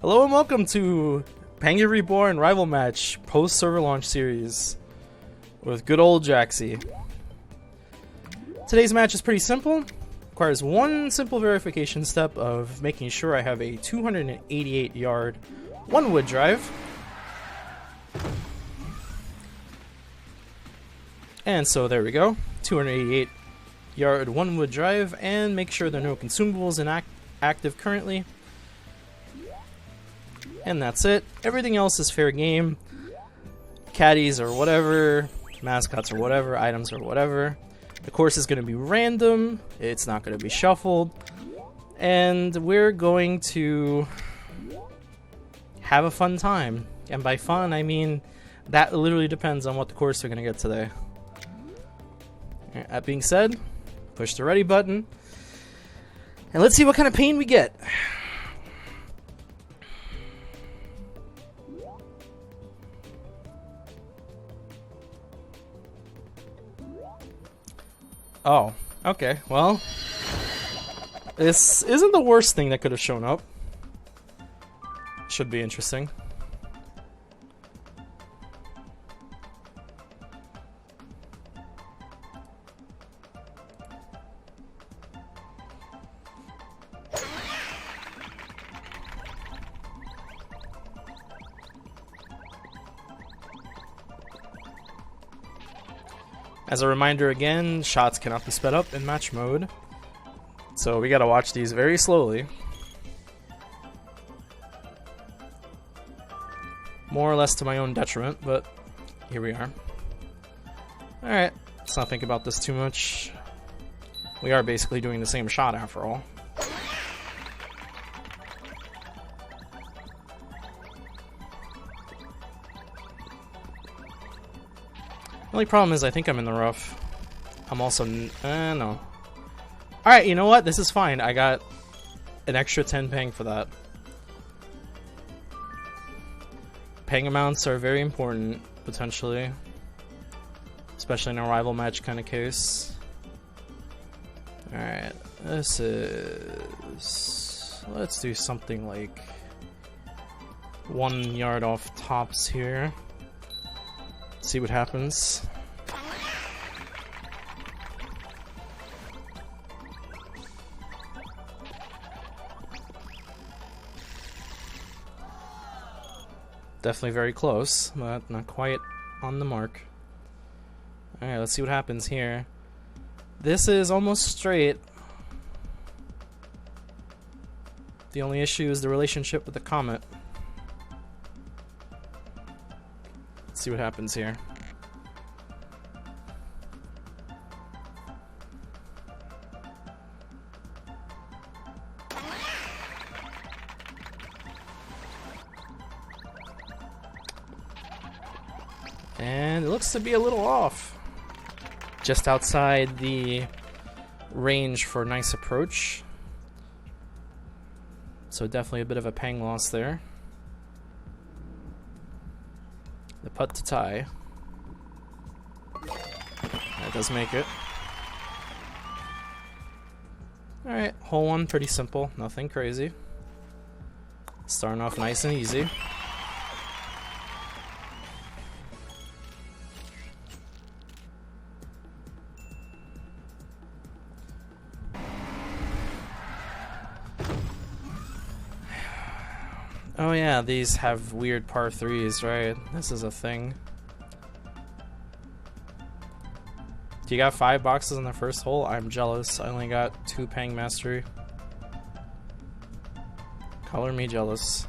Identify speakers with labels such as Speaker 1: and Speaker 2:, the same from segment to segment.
Speaker 1: Hello and welcome to Pangya Reborn Rival Match post-server launch series with good old Draxie. Today's match is pretty simple. Requires one simple verification step of making sure I have a 288-yard one-wood drive. And so there we go, 288-yard one-wood drive, and make sure there are no consumables active currently. And that's it. Everything else is fair game. Caddies or whatever, mascots or whatever, items or whatever. The course is going to be random. It's not going to be shuffled. And we're going to have a fun time. And by fun, I mean that literally depends on what the course we're going to get today. That being said, push the ready button. And let's see what kind of pain we get. Oh, okay, well, this isn't the worst thing that could have shown up. Should be interesting. As a reminder again, shots cannot be sped up in match mode, so we gotta watch these very slowly. More or less to my own detriment, but here we are. Alright, let's not think about this too much. We are basically doing the same shot after all. The only problem is I think I'm in the rough. I'm also... no. Alright, you know what? This is fine. I got an extra 10 ping for that. Ping amounts are very important, potentially. Especially in a rival match kind of case. Alright, this is... let's do something like 1 yard off tops here. See what happens. Definitely very close, but not quite on the mark. Alright, let's see what happens here. This is almost straight. The only issue is the relationship with the comet. Let's see what happens here. And it looks to be a little off. Just outside the range for a nice approach. So definitely a bit of a pang loss there. The putt to tie. That does make it. Alright, hole one, pretty simple, nothing crazy. Starting off nice and easy. Oh yeah, these have weird par 3s, right? This is a thing. You got 5 boxes in the first hole? I'm jealous. I only got 2 pang mastery. Color me jealous.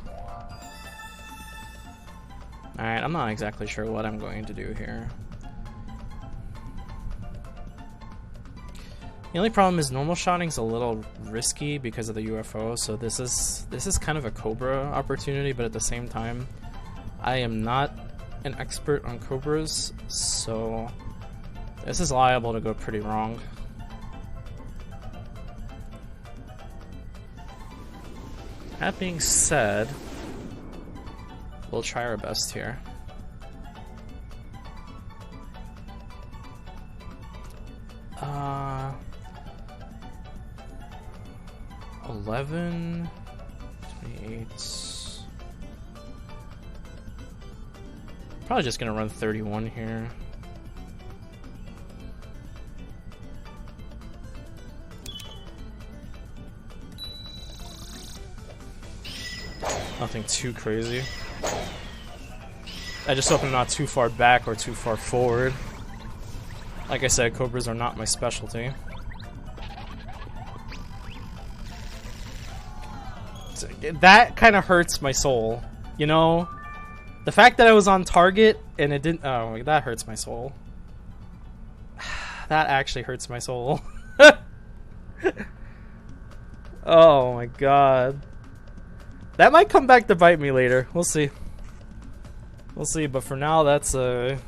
Speaker 1: Alright, I'm not exactly sure what I'm going to do here. The only problem is normal shotting's a little risky because of the UFO, so this is kind of a Cobra opportunity, but at the same time, I am not an expert on Cobras, so this is liable to go pretty wrong. That being said, we'll try our best here. 11, 28. Probably just gonna run 31 here. Nothing too crazy. I just hope I'm not too far back or too far forward. Like I said, Cobras are not my specialty. That kind of hurts my soul, you know? The fact that I was on target and it didn't... Oh, that hurts my soul. That actually hurts my soul. Oh my god. That might come back to bite me later. We'll see. We'll see, but for now, that's it's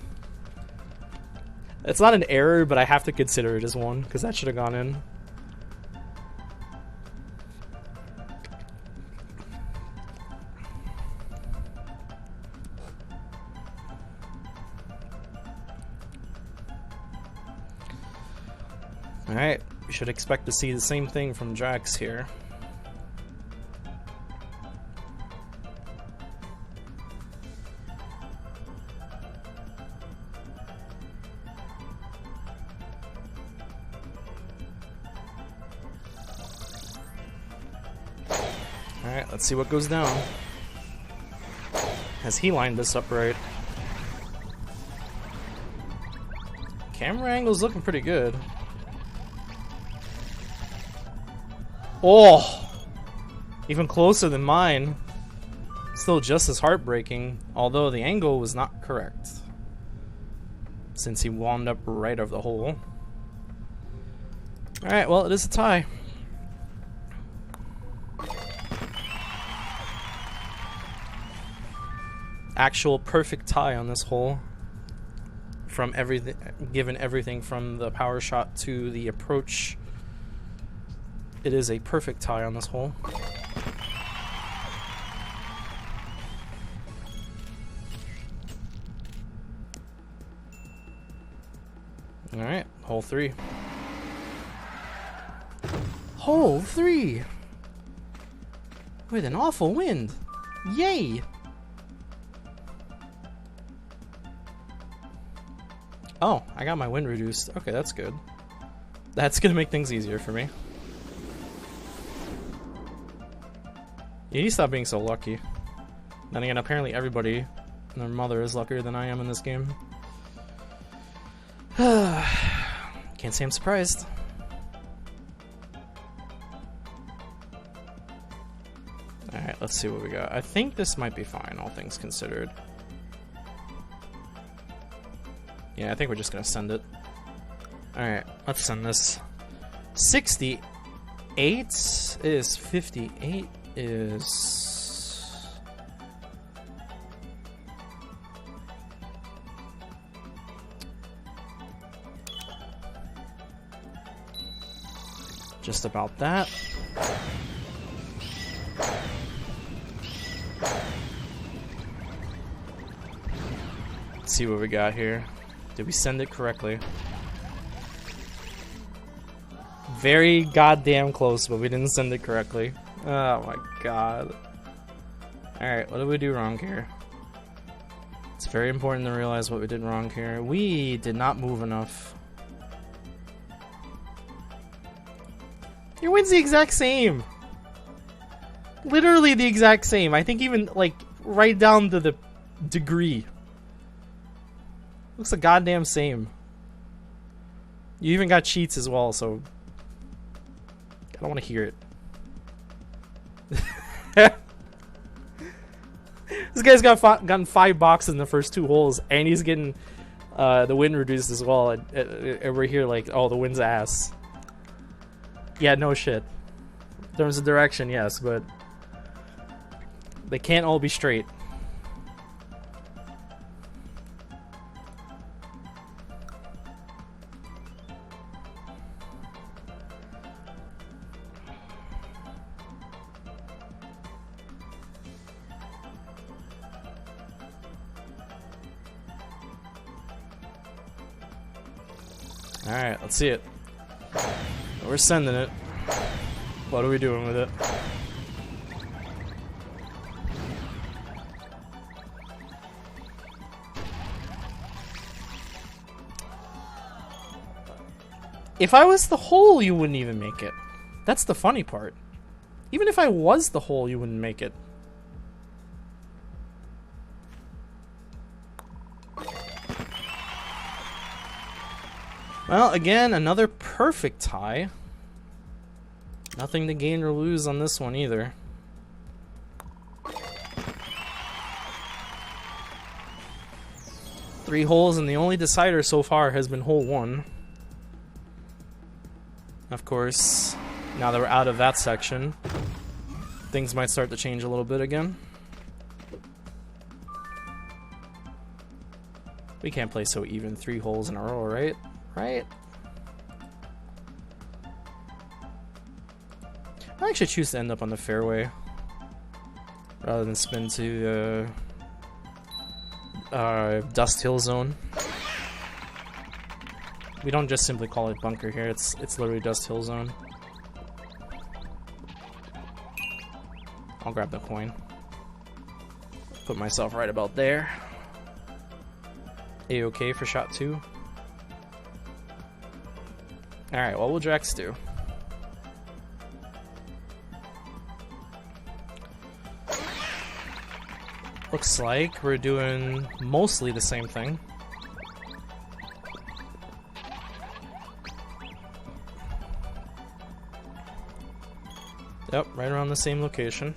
Speaker 1: not an error, but I have to consider it as one, because that should have gone in. Alright, we should expect to see the same thing from Drax here. Alright, let's see what goes down. Has he lined this up right? Camera angle's looking pretty good. Oh! Even closer than mine. Still just as heartbreaking, although the angle was not correct. Since he wound up right of the hole. Alright, well, it is a tie. Actual perfect tie on this hole. From everything, given everything from the power shot to the approach. It is a perfect tie on this hole. Alright, hole 3. Hole 3! With an awful wind! Yay! Oh, I got my wind reduced. Okay, that's good. That's gonna make things easier for me. You need to stop being so lucky. Then again, apparently everybody and their mother is luckier than I am in this game. Can't say I'm surprised. Alright, let's see what we got. I think this might be fine, all things considered. Yeah, I think we're just gonna send it. Alright, let's send this. 68 is 58 is... just about that. Let's see what we got here. Did we send it correctly? Very goddamn close, but we didn't send it correctly. Oh my god. Alright, what did we do wrong here? It's very important to realize what we did wrong here. We did not move enough. Your wind's the exact same! Literally the exact same. I think even, like, right down to the degree. Looks the goddamn same. You even got cheats as well, so... I don't want to hear it. This guy's gotten 5 boxes in the first 2 holes, and he's getting the wind reduced as well, and we're here like, oh, the wind's ass. Yeah, no shit. In terms of direction, yes, but... they can't all be straight. Alright, let's see it. We're sending it. What are we doing with it? If I was the hole, you wouldn't even make it. That's the funny part. Even if I was the hole, you wouldn't make it. Well, again, another perfect tie. Nothing to gain or lose on this one either. Three holes, and the only decider so far has been hole 1. Of course, now that we're out of that section, things might start to change a little bit again. We can't play so even 3 holes in a row, right? Right? I actually choose to end up on the fairway rather than spin to Dust Hill Zone. We don't just simply call it bunker here, it's literally Dust Hill Zone. I'll grab the coin. Put myself right about there. A-okay for shot 2. Alright, what will Drax do? Looks like we're doing mostly the same thing. Yep, right around the same location.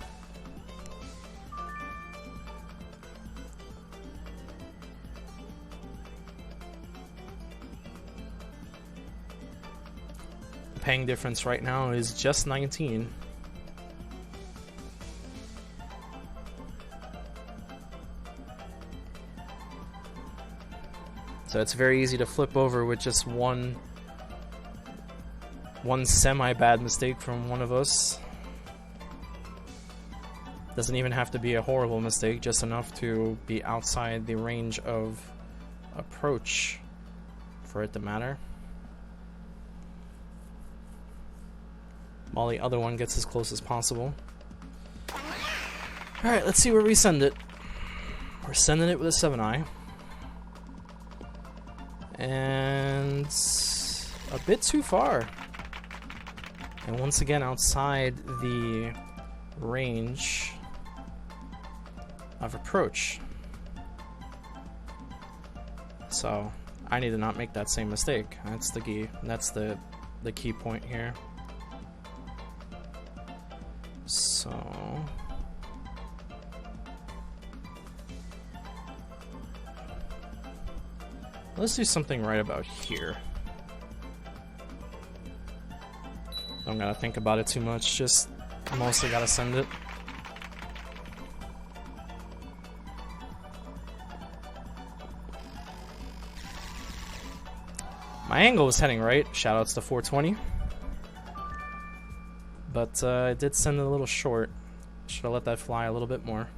Speaker 1: The pang difference right now is just 19. So it's very easy to flip over with just one semi-bad mistake from one of us. Doesn't even have to be a horrible mistake, just enough to be outside the range of approach for it to matter. While the other one gets as close as possible. Alright, let's see where we send it. We're sending it with a 7-eye. And a bit too far. And once again outside the range of approach. So I need to not make that same mistake. That's the key. That's the key point here. So let's do something right about here. Don't gotta think about it too much, just mostly gotta send it. My angle was heading right, shoutouts to 420. But I did send it a little short. Should have let that fly a little bit more.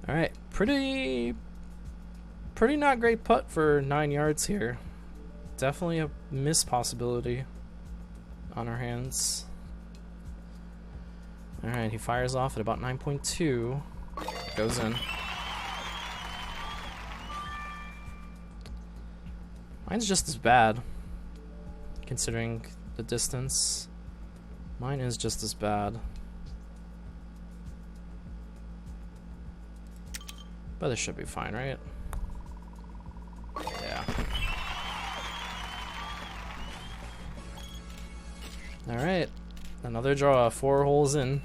Speaker 1: Alright, pretty not great putt for 9 yards here. Definitely a miss possibility on our hands. Alright, he fires off at about 9.2. Goes in. Mine's just as bad, considering the distance. Mine is just as bad. But this should be fine, right? Yeah. Alright. Another draw, 4 holes in.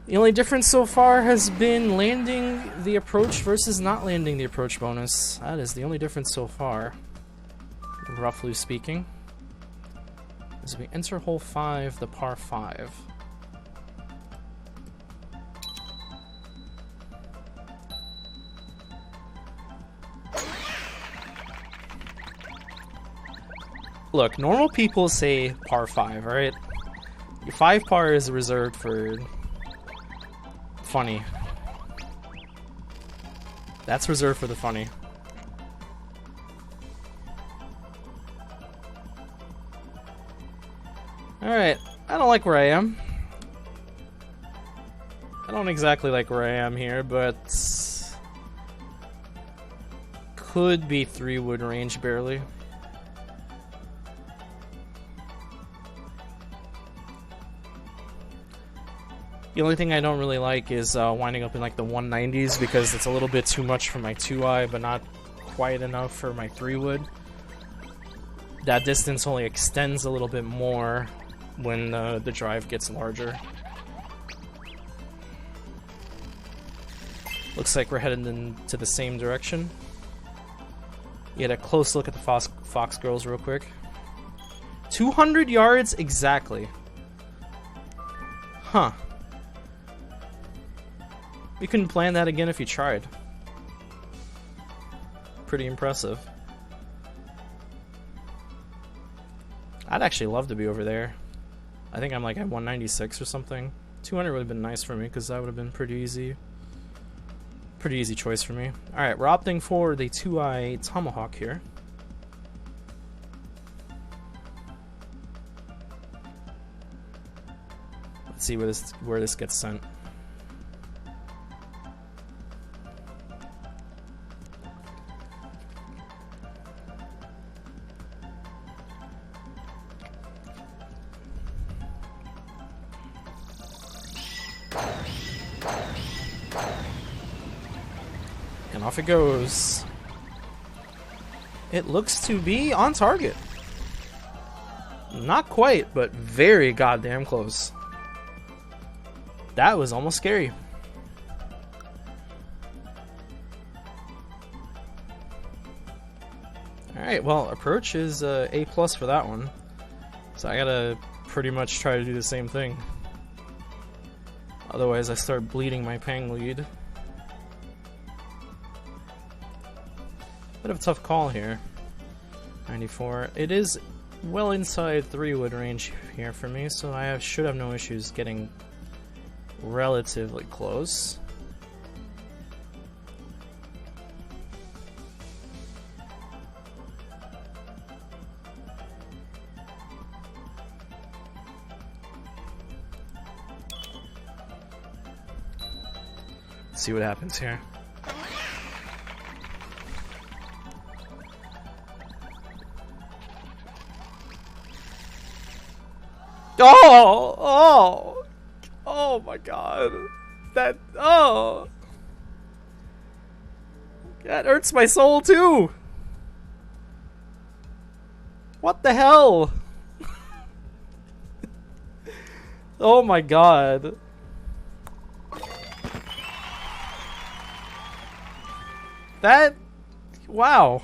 Speaker 1: The only difference so far has been landing the approach versus not landing the approach bonus. That is the only difference so far, roughly speaking. As we enter hole 5, the par 5. Look, normal people say par 5, right? Your 5 par is reserved for funny. That's reserved for the funny. Alright, I don't like where I am. I don't exactly like where I am here, but could be 3-wood range barely. The only thing I don't really like is winding up in like the 190s because it's a little bit too much for my 2-eye, but not quite enough for my 3-wood. That distance only extends a little bit more when the drive gets larger. Looks like we're headed into the same direction. Get a close look at the Fox girls real quick. 200 yards exactly. Huh. You couldn't plan that again if you tried. Pretty impressive. I'd actually love to be over there. I think I'm like at 196 or something. 200 would have been nice for me because that would have been pretty easy. Pretty easy choice for me. Alright, we're opting for the 2-eye Tomahawk here. Let's see where this gets sent. And off it goes. It looks to be on target. Not quite, but very goddamn close. That was almost scary. Alright, well, approach is A+ for that one. So I gotta pretty much try to do the same thing. Otherwise I start bleeding my Pang lead. Bit of a tough call here. 94. It is well inside 3-wood range here for me, so I should have no issues getting relatively close. Let's see what happens here. Oh my god. That hurts my soul too. What the hell? Oh my god. Wow.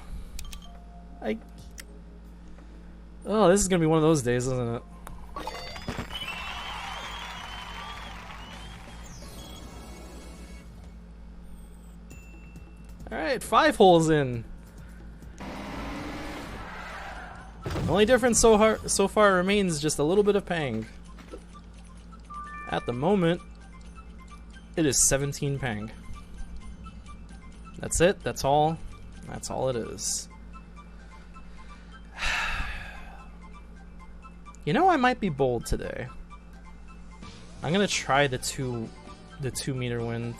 Speaker 1: Oh, this is gonna be one of those days, isn't it? Alright, 5 holes in. The only difference so far remains just a little bit of Pang. At the moment, it is 17 Pang. That's it, that's all. That's all it is. You know, I might be bold today. I'm gonna try the 2 meter wind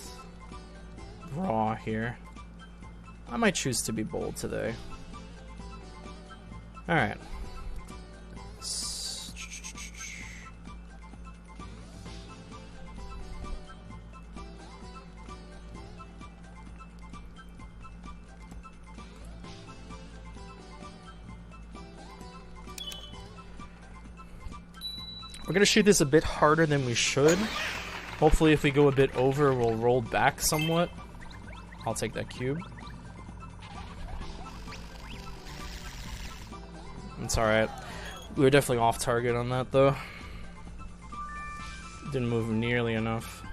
Speaker 1: raw here. I might choose to be bold today. Alright. We're gonna shoot this a bit harder than we should. Hopefully if we go a bit over, we'll roll back somewhat. I'll take that cube. It's alright. We were definitely off target on that though. Didn't move nearly enough.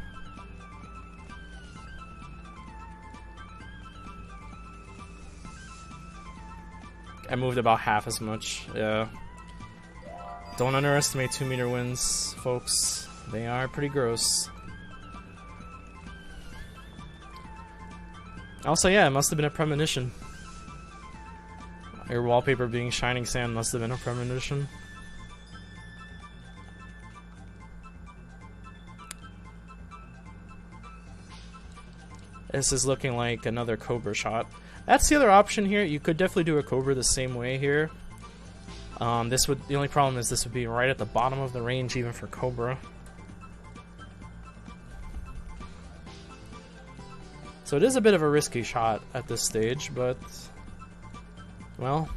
Speaker 1: I moved about half as much, yeah. Don't underestimate 2 meter winds, folks. They are pretty gross. Also, yeah, it must have been a premonition. Your wallpaper being shining sand must have been a premonition. This is looking like another Cobra shot. That's the other option here. You could definitely do a Cobra the same way here. The only problem is this would be right at the bottom of the range even for Cobra. So it is a bit of a risky shot at this stage, but, well,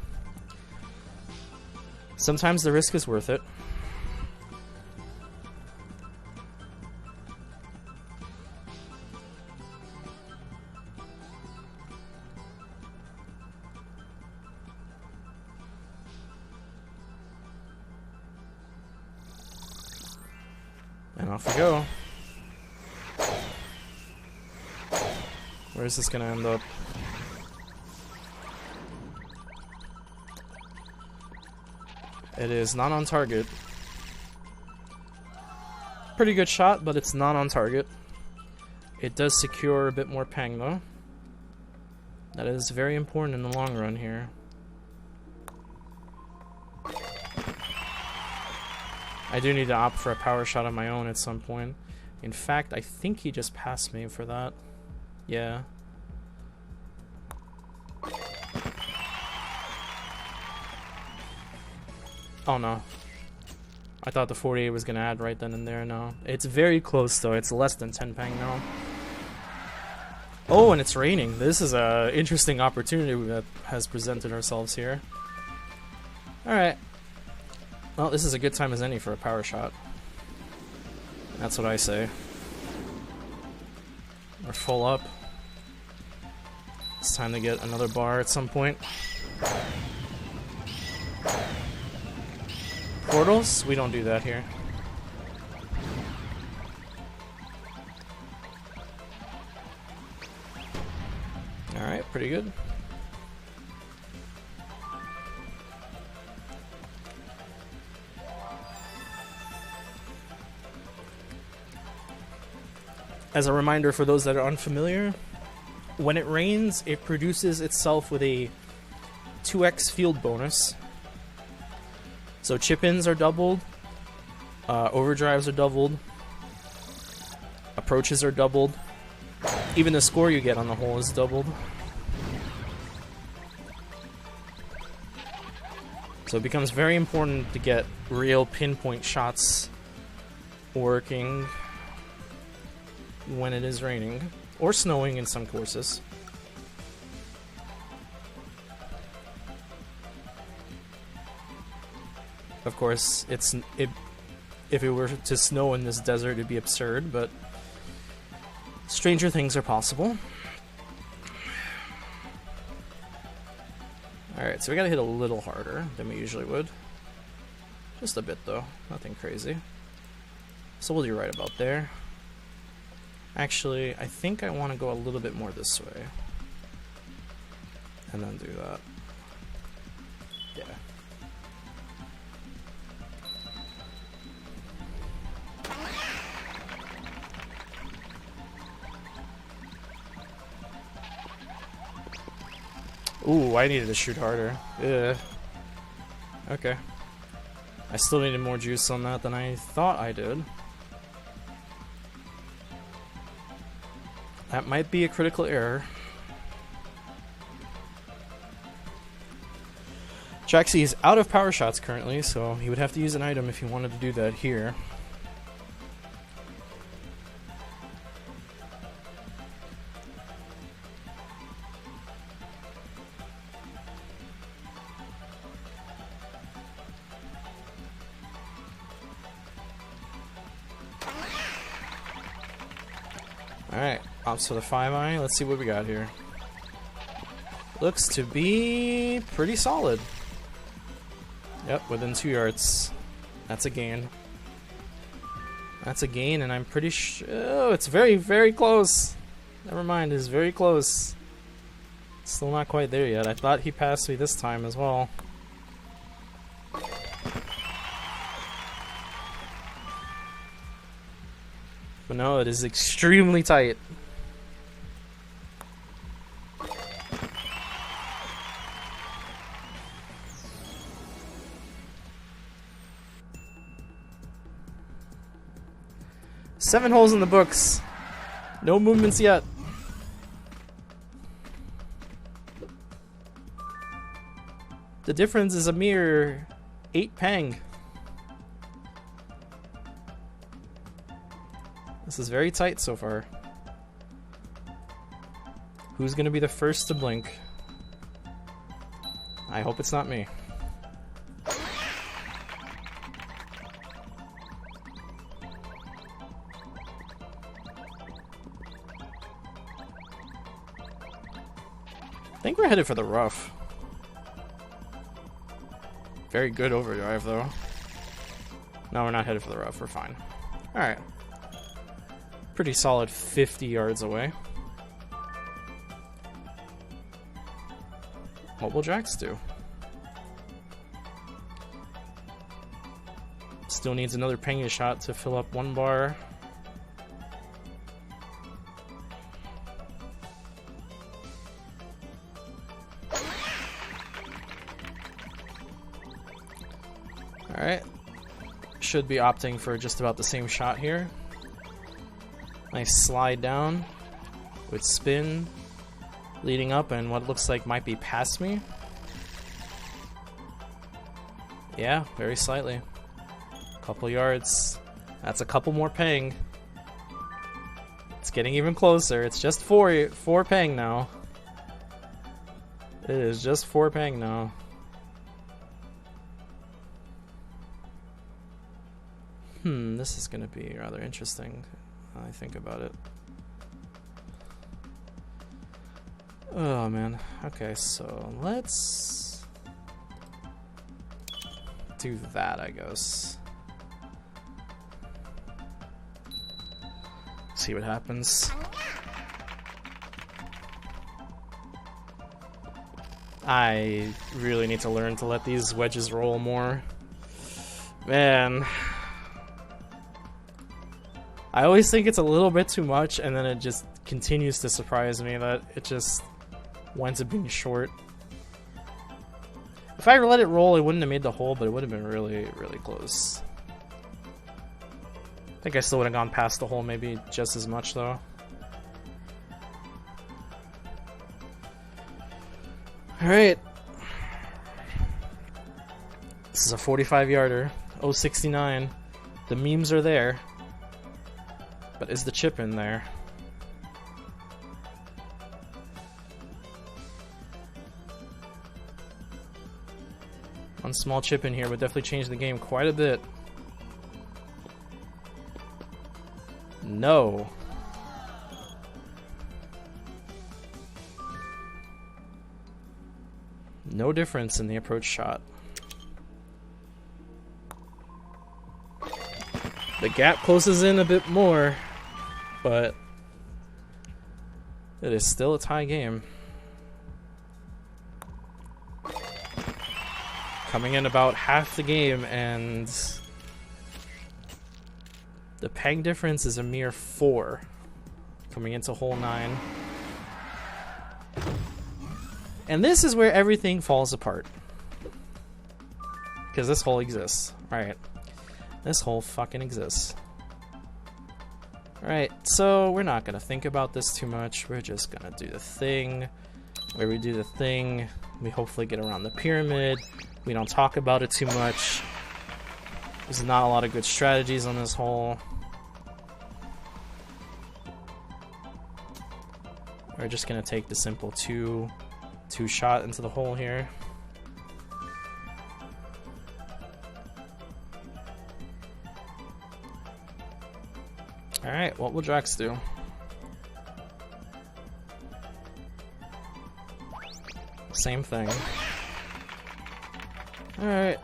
Speaker 1: sometimes the risk is worth it. And off we go. Where is this gonna end up? It is not on target. Pretty good shot, but it's not on target. It does secure a bit more pang though. That is very important in the long run here. I do need to opt for a power shot of my own at some point. In fact, I think he just passed me for that. Yeah. Oh no. I thought the 48 was gonna add right then and there. No. It's very close though. It's less than 10 pang now. Oh, and it's raining. This is a interesting opportunity that has presented ourselves here. Alright. Well, this is a good time as any for a power shot. That's what I say. We're full up. It's time to get another bar at some point. Portals? We don't do that here. Alright, pretty good. As a reminder for those that are unfamiliar, when it rains, it produces itself with a 2x field bonus. So chip-ins are doubled, overdrives are doubled, approaches are doubled, even the score you get on the hole is doubled. So it becomes very important to get real pinpoint shots working when it is raining, or snowing in some courses. Of course, if it were to snow in this desert, it'd be absurd, but stranger things are possible. Alright, so we gotta hit a little harder than we usually would. Just a bit though, nothing crazy. So we'll do right about there. Actually, I think I want to go a little bit more this way. And then do that. Yeah. Ooh, I needed to shoot harder. Ugh. Okay. I still needed more juice on that than I thought I did. That might be a critical error. Draxie is out of power shots currently, so he would have to use an item if he wanted to do that here. Alright, opts for the 5-eye. Let's see what we got here. Looks to be pretty solid. Yep, within 2 yards. That's a gain. That's a gain, and I'm pretty sure... Oh, it's very, very close. Never mind, it's very close. Still not quite there yet. I thought he passed me this time as well. But no, it is extremely tight. Seven holes in the books. No movements yet. The difference is a mere 8 peng. This is very tight so far. Who's gonna be the first to blink? I hope it's not me. I think we're headed for the rough. Very good overdrive though. No, we're not headed for the rough, we're fine. Alright. Pretty solid 50 yards away. What will Drax do? Still needs another Pangya shot to fill up 1 bar. Alright. Should be opting for just about the same shot here. Nice slide down with spin leading up and what looks like might be past me. Yeah, very slightly. Couple yards. That's a couple more peng. It's getting even closer. It's just four peng now. It is just 4 peng now. This is gonna be rather interesting. I think about it. Oh man. Okay, so let's do that, I guess. See what happens. I really need to learn to let these wedges roll more. Man. I always think it's a little bit too much, and then it just continues to surprise me that it just winds up being short. If I let it roll, it wouldn't have made the hole, but it would have been really, really close. I think I still would have gone past the hole maybe just as much, though. Alright. This is a 45-yarder. 069. The memes are there. But is the chip in there? One small chip in here would definitely change the game quite a bit. No. No difference in the approach shot. The gap closes in a bit more, but it is still a tie game. Coming in about half the game, and the peng difference is a mere 4 coming into hole 9. And this is where everything falls apart. Because this hole exists. Alright. This hole fucking exists. Alright, so we're not gonna think about this too much. We're just gonna do the thing. Where we do the thing, we hopefully get around the pyramid. We don't talk about it too much. There's not a lot of good strategies on this hole. We're just gonna take the simple two shot into the hole here. Alright, what will Drax do? Same thing. Alright.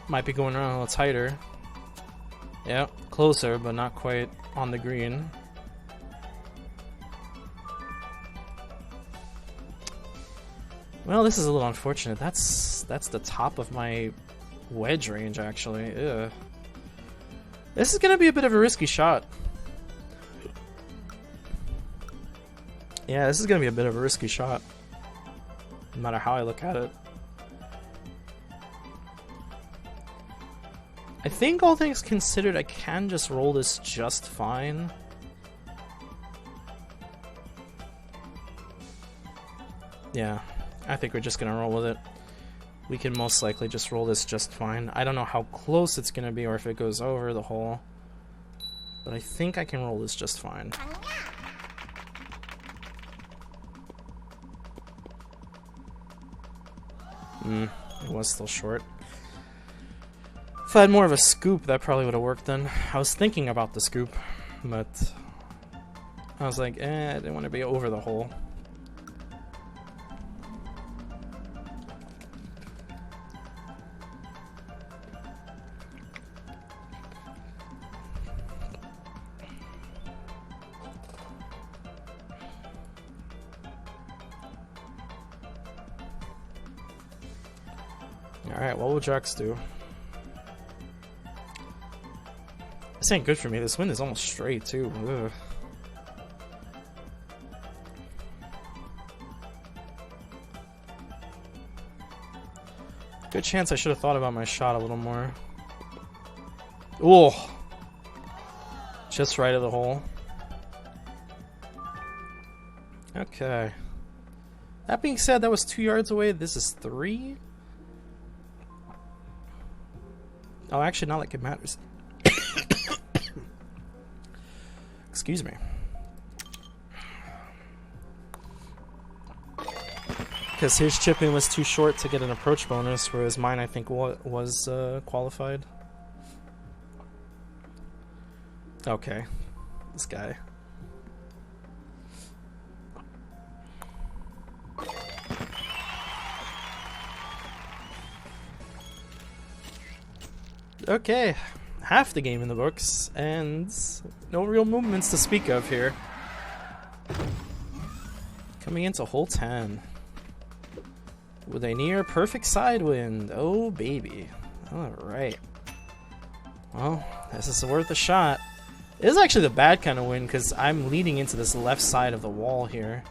Speaker 1: Might be going around a little tighter. Yeah, closer, but not quite on the green. Well, this is a little unfortunate. That's the top of my wedge range, actually. Ew. This is gonna be a bit of a risky shot. Yeah, this is gonna be a bit of a risky shot. No matter how I look at it. I think all things considered, I can just roll this just fine. Yeah, I think we're just gonna roll with it. We can most likely just roll this just fine. I don't know how close it's gonna be or if it goes over the hole, but I think I can roll this just fine. It was still short. If I had more of a scoop, that probably would have worked then. I was thinking about the scoop, but I was like, I didn't want to be over the hole. Alright, what will Drax do? This ain't good for me. This wind is almost straight, too. Ugh. Good chance I should have thought about my shot a little more. Ooh! Just right of the hole. Okay. That being said, that was 2 yards away. This is 3. Oh, actually, not like it matters. Excuse me. Because his chipping was too short to get an approach bonus, whereas mine, I think, was qualified. Okay. This guy. Okay, half the game in the books, and no real movements to speak of here. Coming into hole 10 with a near perfect side wind. Oh baby. Alright. Well, this is worth a shot. This is actually the bad kind of wind because I'm leading into this left side of the wall here.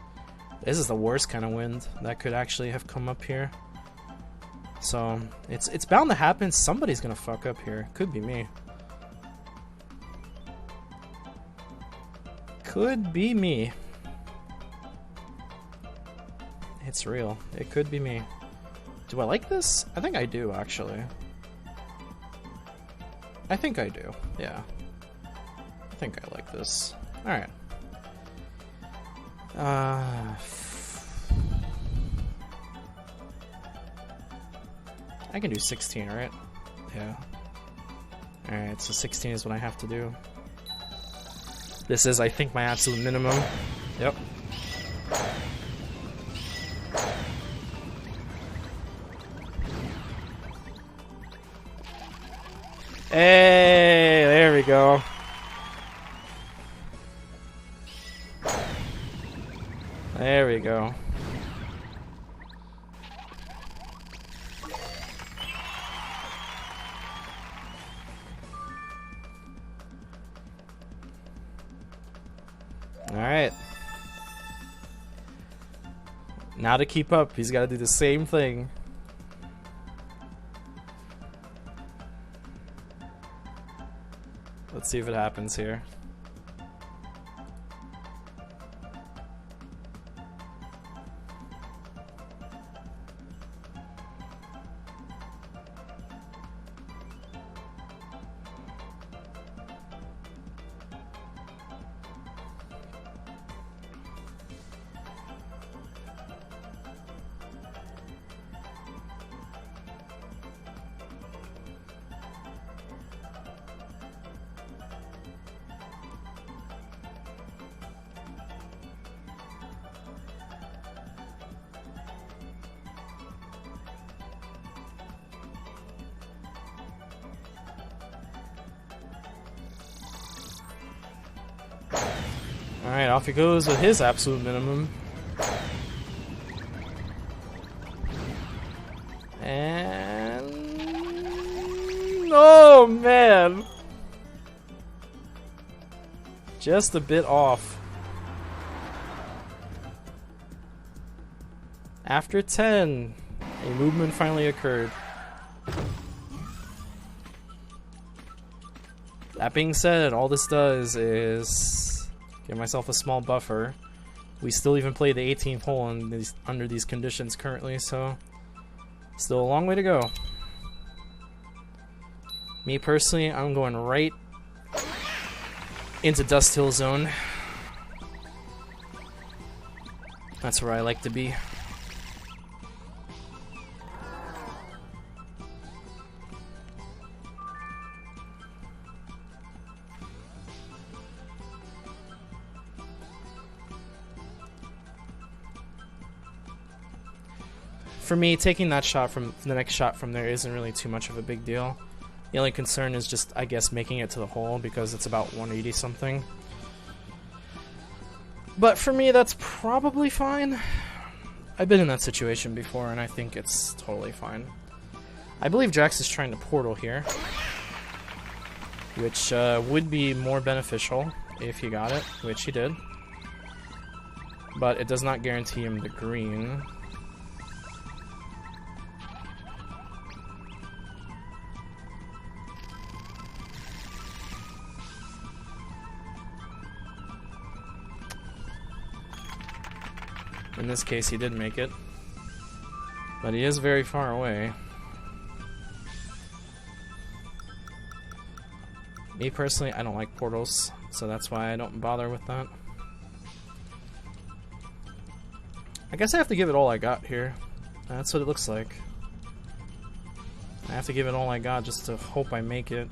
Speaker 1: This is the worst kind of wind that could actually have come up here. So, it's bound to happen. Somebody's gonna fuck up here. Could be me. Could be me. It's real. It could be me. Do I like this? I think I do, actually. I think I do. Yeah. I think I like this. Alright. I can do 16, right? Yeah. Alright, so 16 is what I have to do. This is, I think, my absolute minimum. Yep. Hey, there we go. There we go. Alright. Now to keep up, he's got to do the same thing. Let's see if it happens here. Alright, off he goes with his absolute minimum. And... oh man! Just a bit off. After 10, a movement finally occurred. That being said, all this does is give myself a small buffer We still even play the 18th hole in under these conditions currently, so still a long way to go. Me personally, I'm going right into Dust Hill Zone. That's where I like to be. For me, taking that shot from the next shot from there isn't really too much of a big deal. The only concern is just, I guess, making it to the hole because it's about 180 something. But for me, that's probably fine. I've been in that situation before, and I think it's totally fine. I believe Drax is trying to portal here, which would be more beneficial if he got it, which he did. But it does not guarantee him the green. In this case, he did make it, but he is very far away. Me personally, I don't like portals, so that's why I don't bother with that. I guess I have to give it all I got here. That's what it looks like. I have to give it all I got just to hope I make it.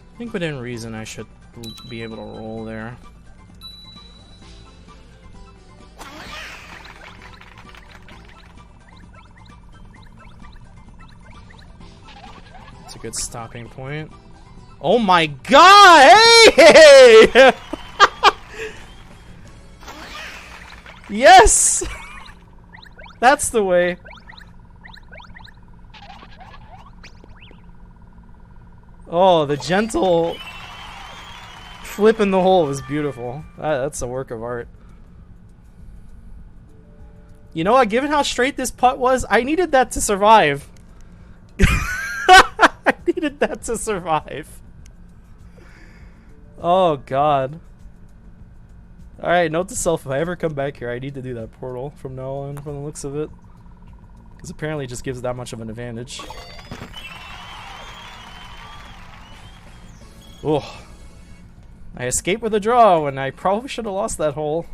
Speaker 1: I think within reason I should be able to roll there. It's a good stopping point. Oh my god! Hey! Yes! That's the way. Oh, the gentle flip in the hole was beautiful. That's a work of art. You know what? Given how straight this putt was, I needed that to survive. I needed that to survive. Oh, God. Alright, note to self, if I ever come back here, I need to do that portal from now on, from the looks of it. Because apparently it just gives that much of an advantage. Oh, I escaped with a draw when I probably should have lost that hole.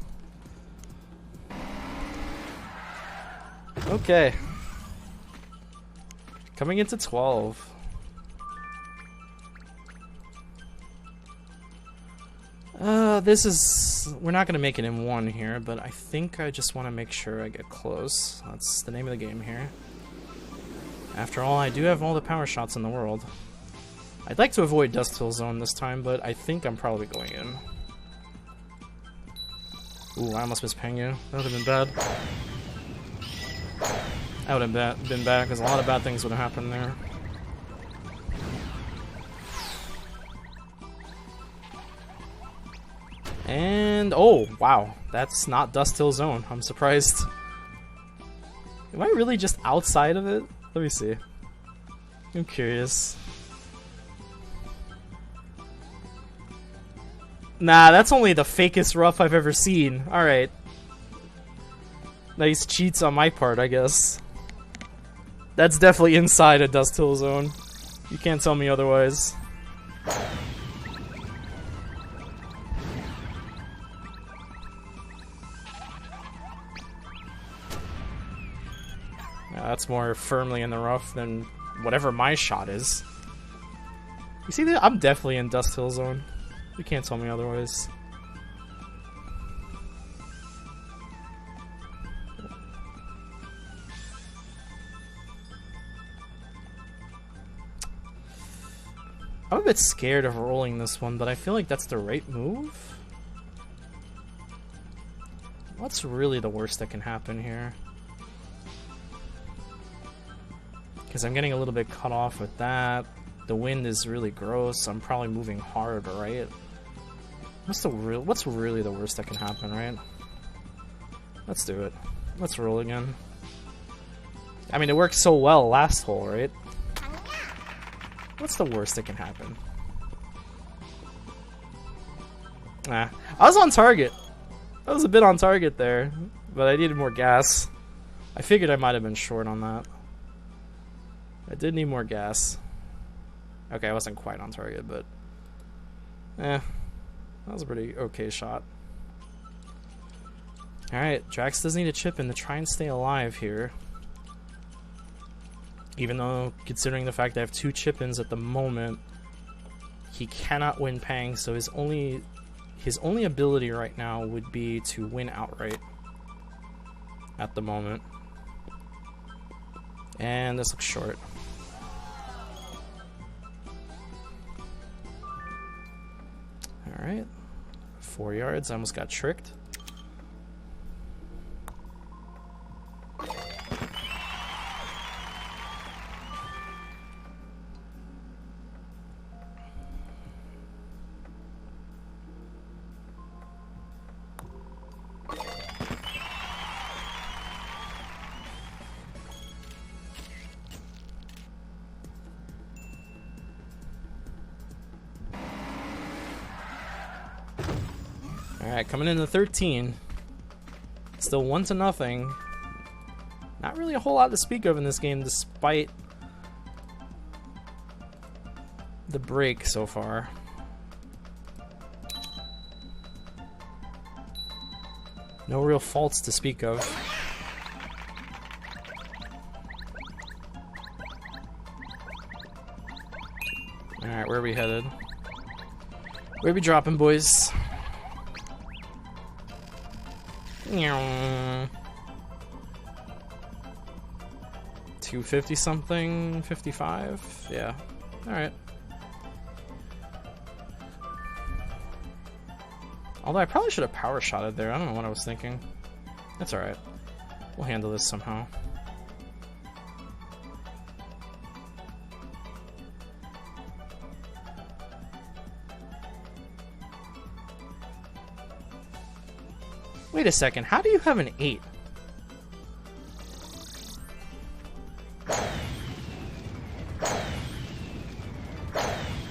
Speaker 1: Okay. Coming into 12. This is... We're not going to make it in one here, but I think I just want to make sure I get close. That's the name of the game here. After all, I do have all the power shots in the world. I'd like to avoid Dust Hill Zone this time, but I think I'm probably going in. Ooh, I almost missed Pangya. That would have been bad. That would have been bad, because a lot of bad things would have happened there. And, oh, wow. That's not Dust Hill Zone. I'm surprised. Am I really just outside of it? Let me see. I'm curious. Nah, that's only the fakest rough I've ever seen. Alright. Nice cheats on my part, I guess. That's definitely inside a Dust Hill Zone. You can't tell me otherwise. That's more firmly in the rough than whatever my shot is. You see that? I'm definitely in Dust Hill Zone. You can't tell me otherwise. I'm a bit scared of rolling this one, but I feel like that's the right move. What's really the worst that can happen here? Because I'm getting a little bit cut off with that. The wind is really gross. I'm probably moving hard, right? What's really the worst that can happen, right? Let's do it. Let's roll again. I mean, it worked so well last hole, right? What's the worst that can happen? Nah. I was on target. I was a bit on target there, but I needed more gas. I figured I might have been short on that. I did need more gas. Okay, I wasn't quite on target, but... that was a pretty okay shot. Alright, Drax does need a chip in to try and stay alive here. Even though, considering the fact that I have 2 chip-ins at the moment, he cannot win Pang, so his only ability right now would be to win outright at the moment. And this looks short. Alright. 4 yards, I almost got tricked. Alright, coming into 13. Still 1-0. Not really a whole lot to speak of in this game, despite the break so far. No real faults to speak of. Alright, where are we headed? Where are we dropping, boys? 250 something, 55, yeah. All right. Although I probably should have power shotted there. I don't know what I was thinking. That's all right. We'll handle this somehow. Wait a second, how do you have an 8?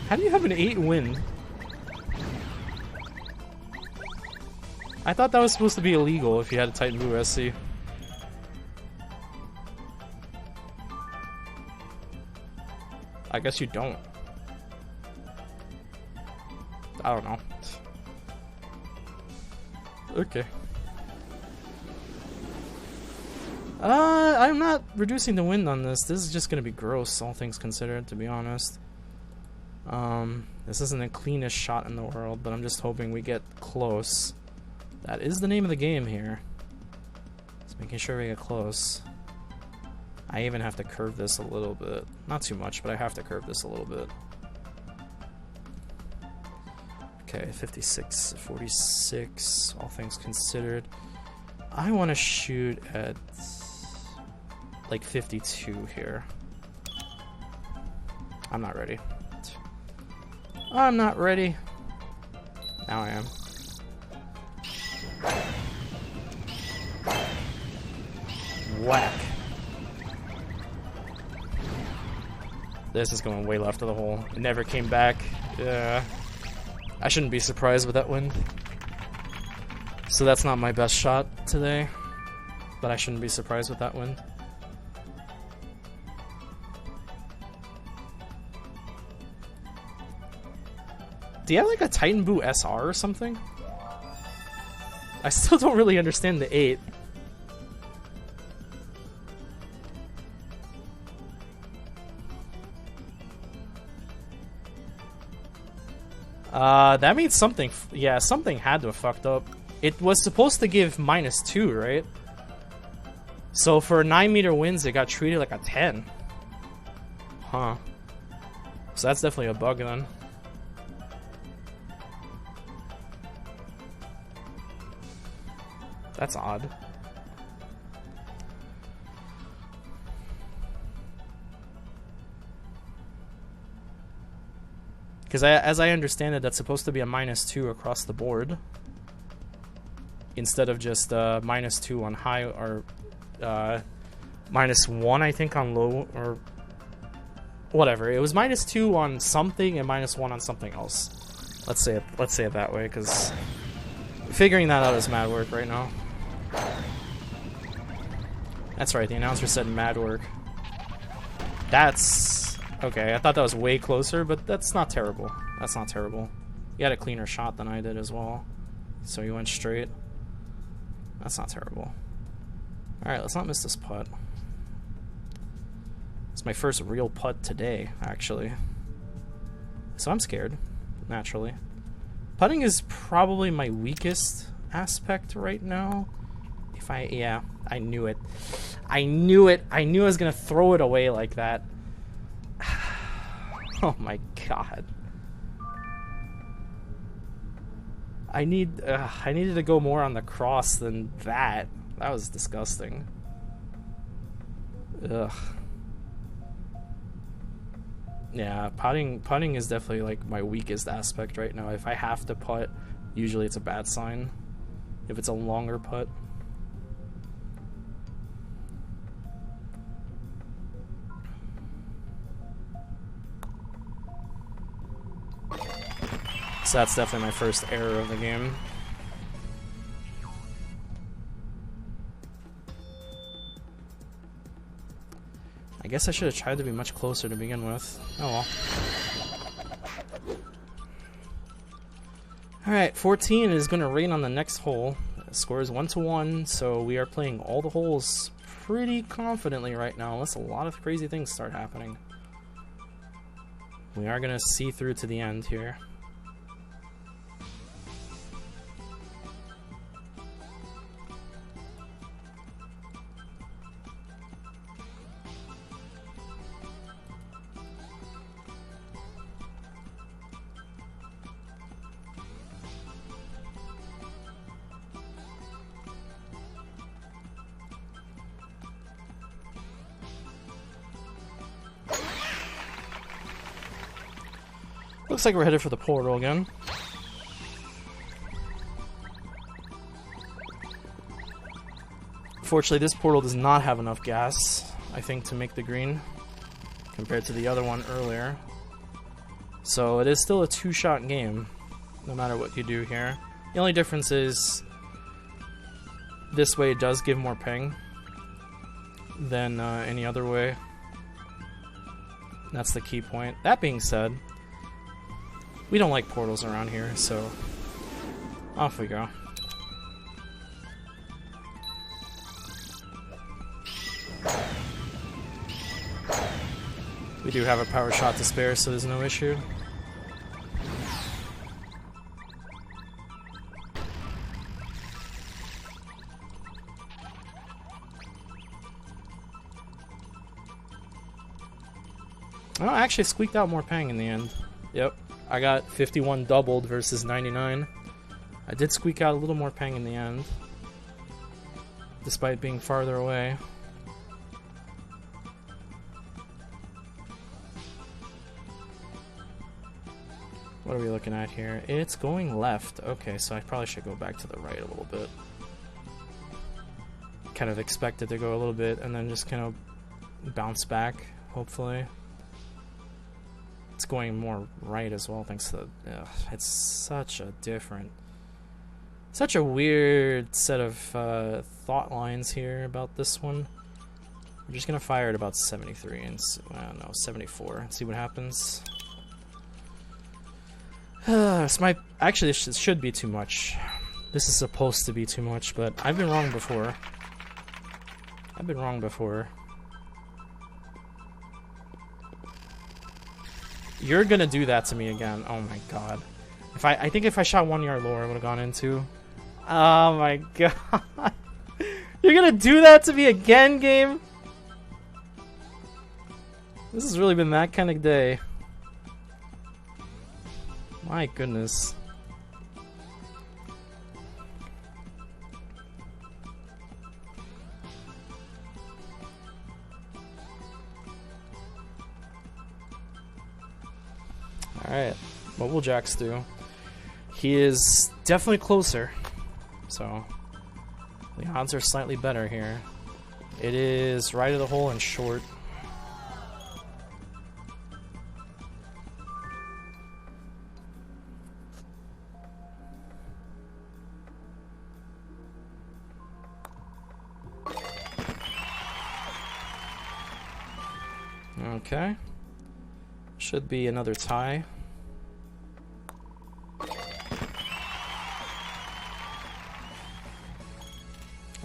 Speaker 1: How do you have an 8 win? I thought that was supposed to be illegal if you had a Titan Boo SC. I guess you don't. I don't know. Okay. I'm not reducing the wind on this. This is just gonna be gross, all things considered, to be honest. This isn't the cleanest shot in the world, but I'm just hoping we get close. That is the name of the game here. Just making sure we get close. I even have to curve this a little bit. Not too much, but I have to curve this a little bit. Okay, 56, 46, all things considered. I want to shoot at like 52 here. I'm not ready. I'm not ready. Now I am. Whack. This is going way left of the hole. It never came back. Yeah. I shouldn't be surprised with that wind. So that's not my best shot today. But I shouldn't be surprised with that wind. Do you have like a Titan Boo SR or something? I still don't really understand the 8. That means something, yeah, something had to have fucked up. It was supposed to give -2, right? So for 9-meter winds, it got treated like a 10. Huh. So that's definitely a bug then. That's odd. Because as I understand it, that's supposed to be a -2 across the board. Instead of just -2 on high, or -1, I think, on low, or whatever. It was -2 on something and -1 on something else. Let's say it that way, because figuring that out is mad work right now. That's right, the announcer said mad work. That's okay. I thought that was way closer, but that's not terrible. That's not terrible. You had a cleaner shot than I did as well, so you went straight. That's not terrible. All right, let's not miss this putt. It's my first real putt today, actually. So I'm scared, naturally. Putting is probably my weakest aspect right now. Yeah, I knew it. I knew it. I knew I was gonna throw it away like that. Oh my god. I needed to go more on the cross than that. That was disgusting. Ugh. Yeah, putting is definitely like my weakest aspect right now. If I have to putt, usually it's a bad sign. If it's a longer putt. So that's definitely my first error of the game. I guess I should have tried to be much closer to begin with. Oh well. Alright, 14 is going to rain on the next hole. The score is 1-1, so we are playing all the holes pretty confidently right now, unless a lot of crazy things start happening. We are going to see through to the end here. Looks like we're headed for the portal again. Fortunately, this portal does not have enough gas, I think, to make the green compared to the other one earlier. So it is still a two-shot game, no matter what you do here. The only difference is this way does give more ping than any other way. That's the key point. That being said, we don't like portals around here, so off we go. We do have a power shot to spare, so there's no issue. Oh, I actually squeaked out more ping in the end. Yep. I got 51 doubled versus 99. I did squeak out a little more ping in the end, despite being farther away. What are we looking at here? It's going left. Okay, so I probably should go back to the right a little bit. Kind of expected to go a little bit and then just kind of bounce back, hopefully. It's going more right as well, thanks to it's such a weird set of thought lines here about this one. I'm just gonna fire at about 73 and no, 74 and see what happens. Actually, this should be too much. This is supposed to be too much, but I've been wrong before. You're gonna do that to me again. Oh my god. I think if I shot 1 yard lower, I would have gone into. Oh my god. You're gonna do that to me again, game? This has really been that kind of day. My goodness. Alright, what will Jax do? He is definitely closer, so the odds are slightly better here. It is right of the hole and short. Okay. Should be another tie.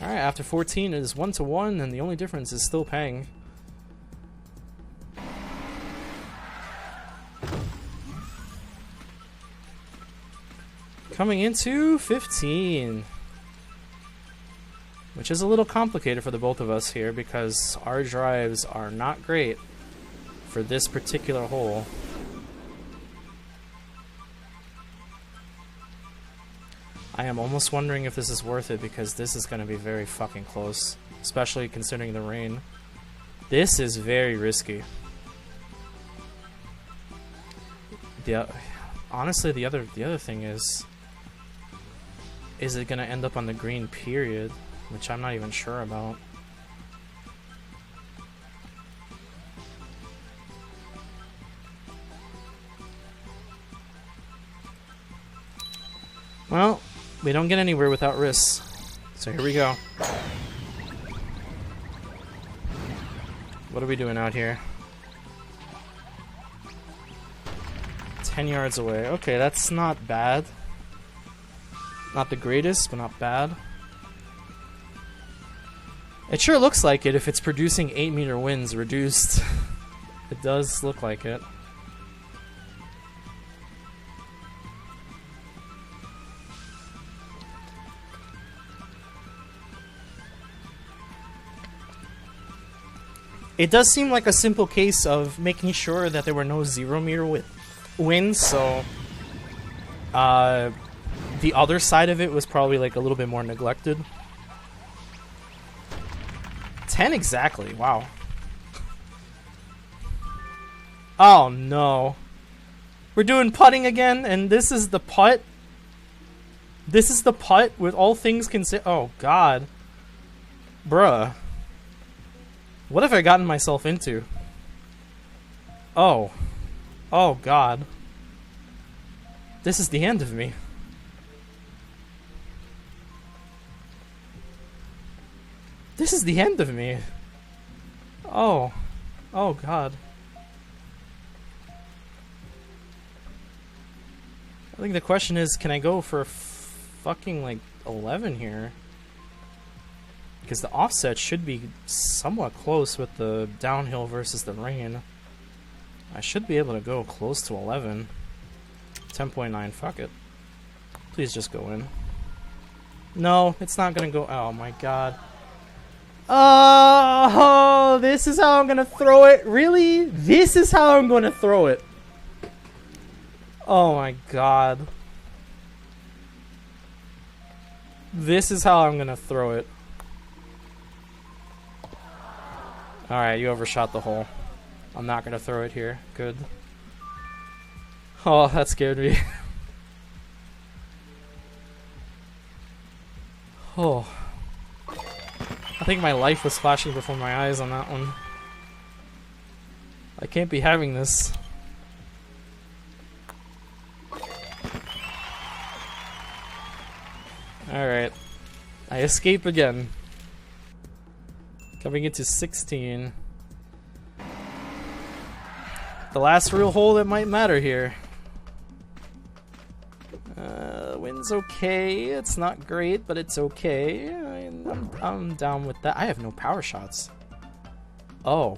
Speaker 1: Alright, after 14 it is 1-1, and the only difference is still Pang. Coming into 15. Which is a little complicated for the both of us here because our drives are not great for this particular hole. I am almost wondering if this is worth it because this is going to be very fucking close, especially considering the rain. This is very risky. Honestly, the other thing is it going to end up on the green period, which I'm not even sure about. Well, we don't get anywhere without risks. So here we go. What are we doing out here? 10 yards away. Okay, that's not bad. Not the greatest, but not bad. It sure looks like it if it's producing 8-meter winds reduced. It does look like it. It does seem like a simple case of making sure that there were no 0-meter winds, so the other side of it was probably like a little bit more neglected. 10 exactly, wow. Oh no. We're doing putting again, and this is the putt? This is the putt with all things considered? Oh god. Bruh. What have I gotten myself into? Oh. Oh god. This is the end of me. This is the end of me. Oh. Oh god. I think the question is, can I go for fucking like 11 here? Because the offset should be somewhat close with the downhill versus the rain. I should be able to go close to 11. 10.9, fuck it. Please just go in. No, it's not gonna go. Oh my god. Oh, this is how I'm gonna throw it? Really? This is how I'm gonna throw it. Oh my god. This is how I'm gonna throw it. Alright, you overshot the hole. I'm not gonna throw it here. Good. Oh, that scared me. Oh. I think my life was flashing before my eyes on that one. I can't be having this. Alright. I escape again. Coming into 16. The last real hole that might matter here. Wind's okay. It's not great, but it's okay. I'm down with that. I have no power shots. Oh.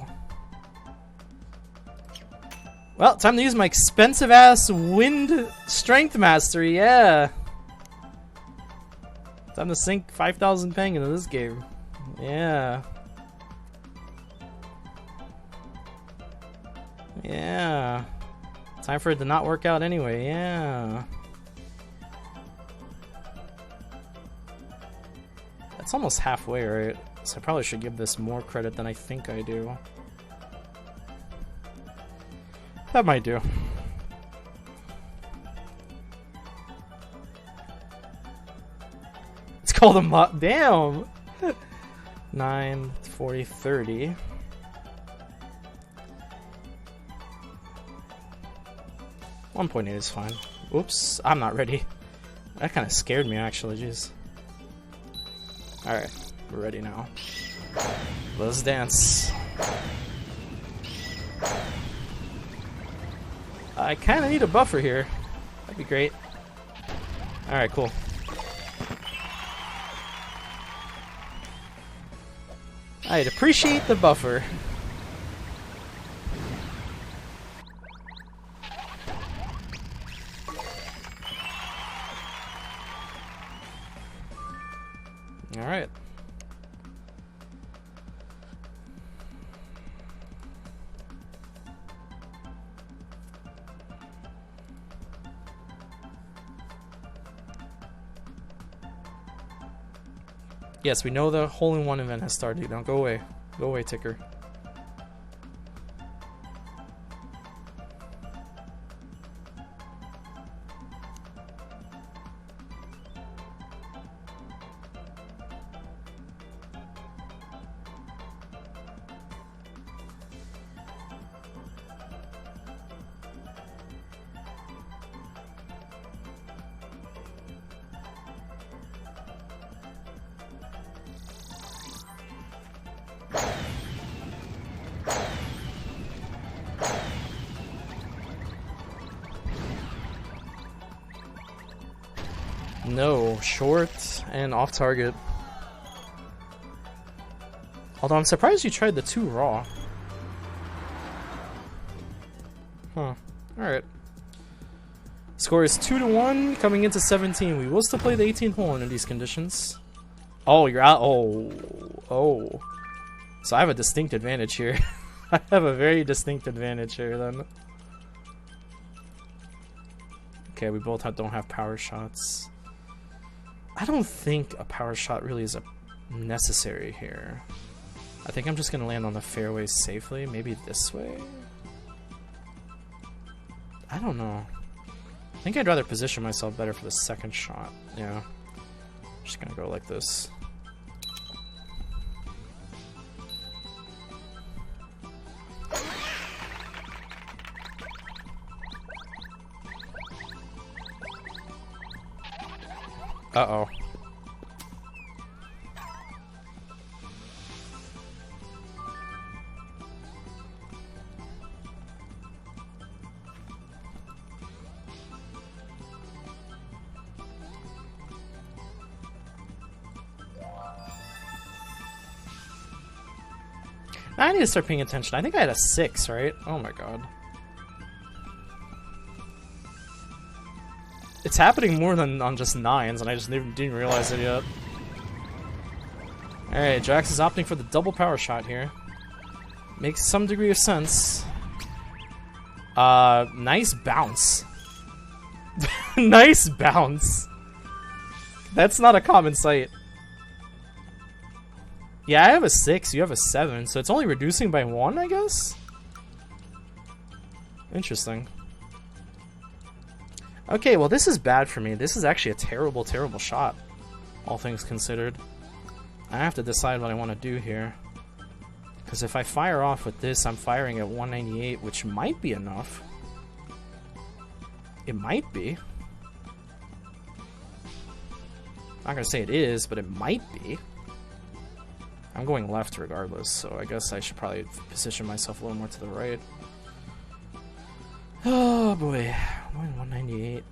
Speaker 1: Well, time to use my expensive ass wind strength mastery. Yeah. Time to sink 5,000 peng into this game. Yeah. Yeah. Time for it to not work out anyway. Yeah. It's almost halfway, right? So I probably should give this more credit than I think I do. That might do. It's called a mod. Damn! 9, 40, 30. .8 is fine. Oops, I'm not ready. That kind of scared me, actually. Jeez. Alright, we're ready now. Let's dance. I kind of need a buffer here. That'd be great. Alright, cool. I'd appreciate the buffer. Alright. Yes, we know the hole-in-one event has started. Now go away. Go away, ticker. No, short and off target. Although I'm surprised you tried the 2 raw. Huh. Alright. Score is 2-1 coming into 17. We will still play the 18th hole under these conditions. Oh, you're out. Oh. Oh. So I have a distinct advantage here. I have a very distinct advantage here then. Okay, we both don't have power shots. I don't think a power shot really is necessary here. I think I'm just going to land on the fairway safely. Maybe this way? I don't know. I think I'd rather position myself better for the second shot. Yeah. Just going to go like this. Uh-oh. Now I need to start paying attention. I think I had a 6, right? Oh my god. It's happening more than on just 9s, and I just didn't realize it yet. Alright, Drax is opting for the double power shot here. Makes some degree of sense. Nice bounce. Nice bounce. That's not a common sight. Yeah, I have a 6, you have a 7, so it's only reducing by 1, I guess? Interesting. Okay, well this is bad for me. This is actually a terrible, terrible shot, all things considered. I have to decide what I want to do here. Because if I fire off with this, I'm firing at 198, which might be enough. It might be. I'm not going to say it is, but it might be. I'm going left regardless, so I guess I should probably position myself a little more to the right. Oh boy, 198.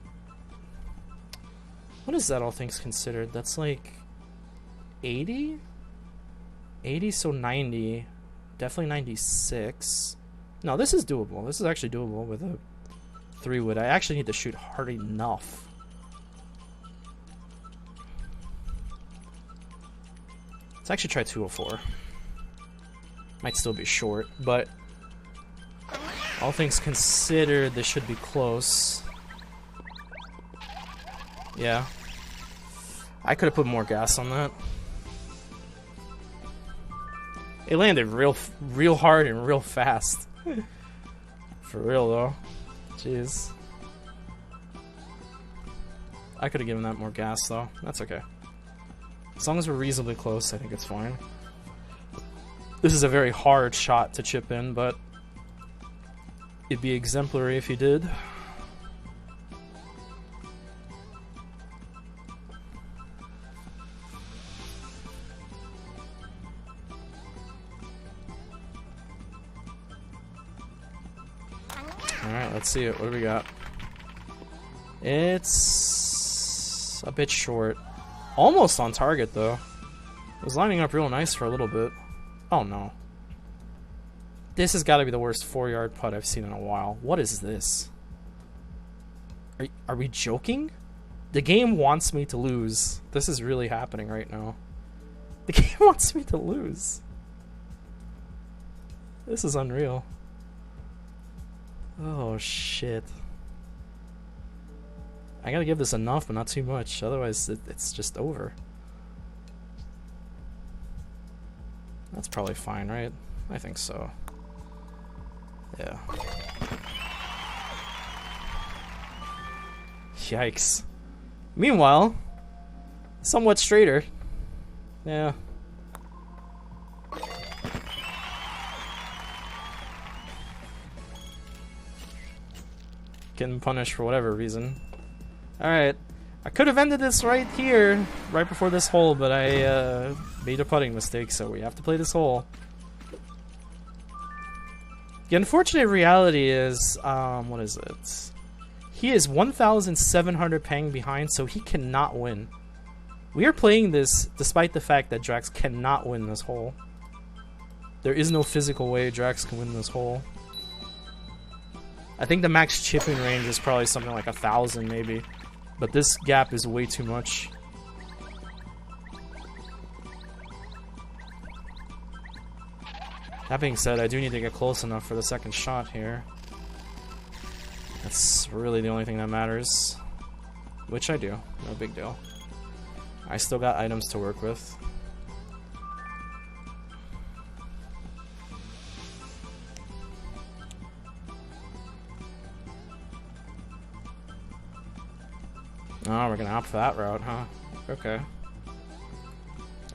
Speaker 1: What is that, all things considered? That's like 80? 80, so 90. Definitely 96. No, this is doable. This is actually doable with a 3-wood. I actually need to shoot hard enough. Let's actually try 204. Might still be short, but all things considered, this should be close. Yeah. I could have put more gas on that. It landed real hard and real fast. For real though. Jeez. I could have given that more gas though. That's okay. As long as we're reasonably close, I think it's fine. This is a very hard shot to chip in, but it'd be exemplary if you did. Alright, let's see it. What do we got? It's a bit short. Almost on target, though. It was lining up real nice for a little bit. Oh, no. This has got to be the worst 4-yard putt I've seen in a while. What is this? Are we joking? The game wants me to lose. This is really happening right now. The game wants me to lose. This is unreal. Oh, shit. I gotta give this enough, but not too much. Otherwise, it's just over. That's probably fine, right? I think so. Yeah. Yikes. Meanwhile, somewhat straighter. Yeah. Getting punished for whatever reason. Alright. I could have ended this right here, right before this hole, but I made a putting mistake, so we have to play this hole. The unfortunate reality is, what is it? He is 1,700 pang behind, so he cannot win. We are playing this despite the fact that Drax cannot win this hole. There is no physical way Drax can win this hole. I think the max chipping range is probably something like 1,000 maybe. But this gap is way too much. That being said, I do need to get close enough for the second shot here. That's really the only thing that matters. Which I do. No big deal. I still got items to work with. Oh, we're gonna opt for that route, huh? Okay.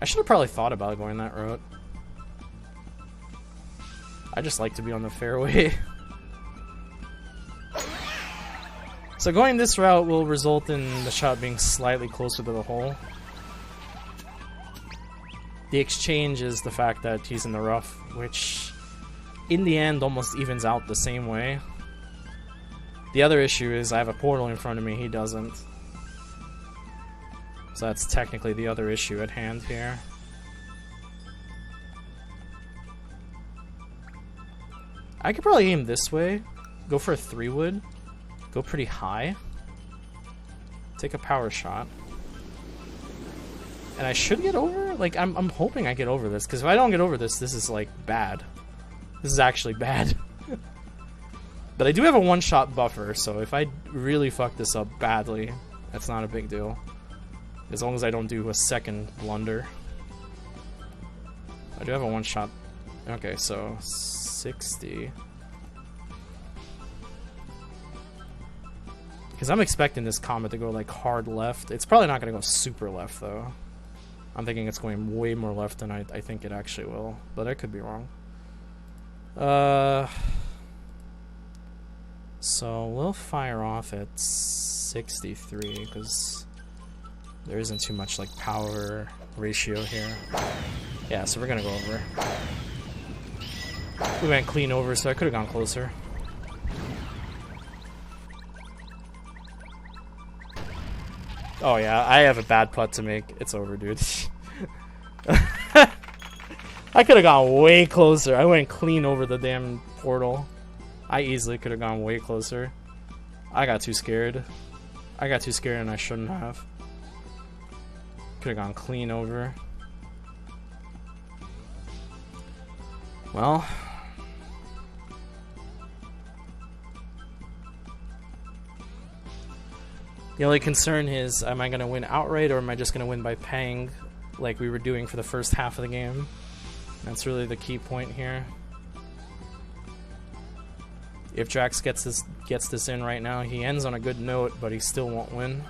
Speaker 1: I should have probably thought about going that route. I just like to be on the fairway. So going this route will result in the shot being slightly closer to the hole. The exchange is the fact that he's in the rough, which in the end almost evens out the same way. The other issue is I have a portal in front of me, he doesn't. So that's technically the other issue at hand here. I could probably aim this way, go for a 3-wood, go pretty high, take a power shot, and I should get over? Like, I'm hoping I get over this, because if I don't get over this, this is, like, bad. This is actually bad. But I do have a one-shot buffer, so if I really fuck this up badly, that's not a big deal. As long as I don't do a second blunder. I do have a one-shot. Okay, so 60. Because I'm expecting this comet to go like hard left. It's probably not going to go super left though. I'm thinking it's going way more left than I think it actually will. But I could be wrong. So we'll fire off at 63 because there isn't too much like power ratio here. Yeah, so we're gonna go over. We went clean over, so I could have gone closer. Oh yeah, I have a bad putt to make. It's over, dude. I could have gone way closer. I went clean over the damn portal. I easily could have gone way closer. I got too scared. I got too scared and I shouldn't have. Could have gone clean over. Well. The only concern is, am I going to win outright or am I just going to win by pang like we were doing for the first half of the game? That's really the key point here. If Drax gets this in right now, he ends on a good note, but he still won't win.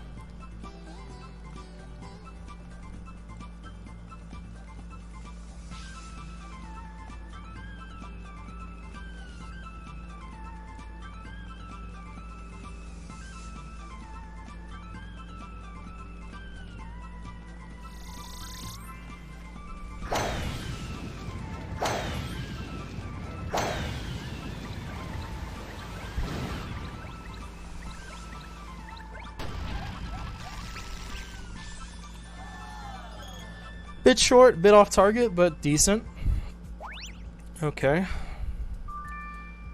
Speaker 1: Bit short, bit off target, but decent. Okay.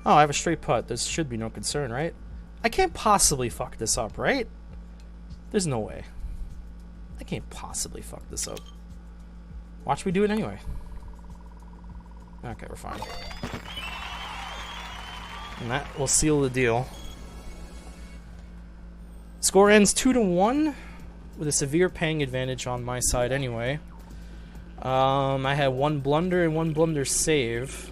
Speaker 1: Oh, I have a straight putt. This should be no concern, right? I can't possibly fuck this up, right? There's no way. I can't possibly fuck this up. Watch me do it anyway. Okay, we're fine. And that will seal the deal. Score ends 2-1 with a severe paying advantage on my side anyway. I had one blunder and one blunder save.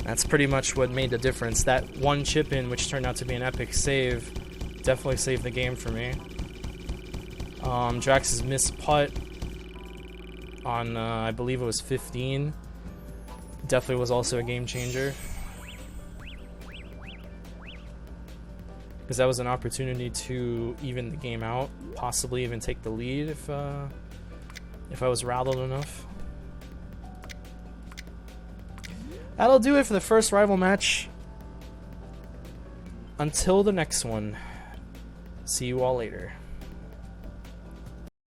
Speaker 1: That's pretty much what made the difference. That one chip in, which turned out to be an epic save, definitely saved the game for me. Drax's missed putt on, I believe it was 15. Definitely was also a game changer. Because that was an opportunity to even the game out, possibly even take the lead if I was rattled enough. That'll do it for the first rival match. Until the next one, see you all later.